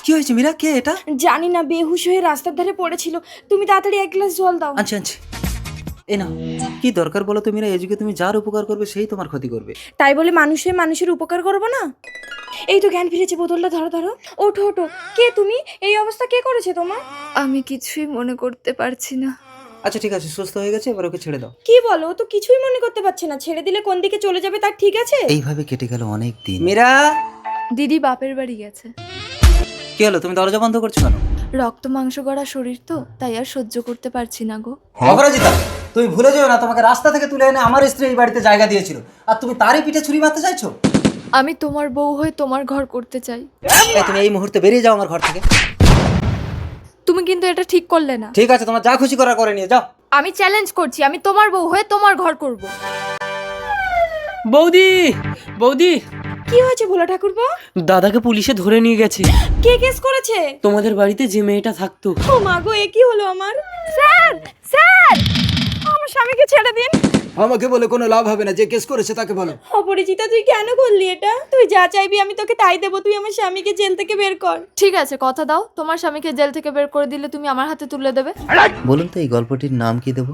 কি হয়েছে মীরা? কে এটা? জানি না, বেহুশ হয়ে রাস্তার ধারে পড়েছিল। তুমি তাড়াতাড়ি এক গ্লাস জল দাও। আনছি আনছি। এ না, কি দরকার বলো তো মীরা? এই যুগে তুমি যার উপকার করবে সেই তোমার ক্ষতি করবে। তাই বলে মানুষের উপকার করবো না? এই তো জ্ঞান ফিরেছে, বোতলটা ধরো ধরো। ওঠো ওঠো। কে তুমি? এই অবস্থা কে করেছে তোমার? আমি কিছুই মনে করতে পারছি না। আচ্ছা ঠিক আছে, সুস্থ হয়ে গেছে, এবার ওকে ছেড়ে দাও। কি বলো? ও তো কিছুই মনে করতে পারছে না। ছেড়ে দিলে কোন দিকে চলে যাবে তার ঠিক আছে? এইভাবে কেটে গেল অনেক দিন। মীরা, দিদি বাপের বাড়ি গেছে। কি হলো? তুমি দরজা বন্ধ করছো কেন? রক্ত মাংস গড়া শরীর তো, তাই আর সহ্য করতে পারছি না গো। অপরাজিতা, তুমি ভুলে যাও না তোমাকে রাস্তা থেকে তুলে এনে আমার স্ত্রী এই বাড়িতে জায়গা দিয়েছিল, আর তুমি তারই পিঠে ছুরি মারতে চাইছো? আমি তোমার বউ হয়ে তোমার ঘর করতে চাই। এই, তুমি এই মুহূর্তে বেরিয়ে যাও আমার ঘর থেকে। তুমি কিন্তু এটা ঠিক করলে না। ঠিক আছে, তোমার যা খুশি করার করে নিয়ে যাও। আমি চ্যালেঞ্জ করছি, আমি তোমার বউ হয়ে তোমার ঘর করব। বৌদি, বৌদি, কি হয়েছে ভোলা ঠাকুরপো? দাদাকে পুলিশে ধরে নিয়ে গেছে। কে কেস করেছে? তোমাদের বাড়িতে যে মেয়েটা থাকতো। ও মা গো, এ কি হলো আমার? স্যার স্যার, আমার স্বামীকে ছেড়ে দিন। আমাকে বলে কোনো লাভ হবে না, যে কেস করেছে তাকে বলো। অপরিচিতা, তুই কেন করলি এটা? তুই যা চাইবি আমি তোকে তাই দেবো। তুই আমার স্বামীকে জেল থেকে বের কর। ঠিক আছে, কথা দাও, তোমার স্বামীকে জেল থেকে বের করে দিলে তুমি আমার হাতে তুলে দেবে। বলুন তো এই গল্পটির নাম কি দেবো?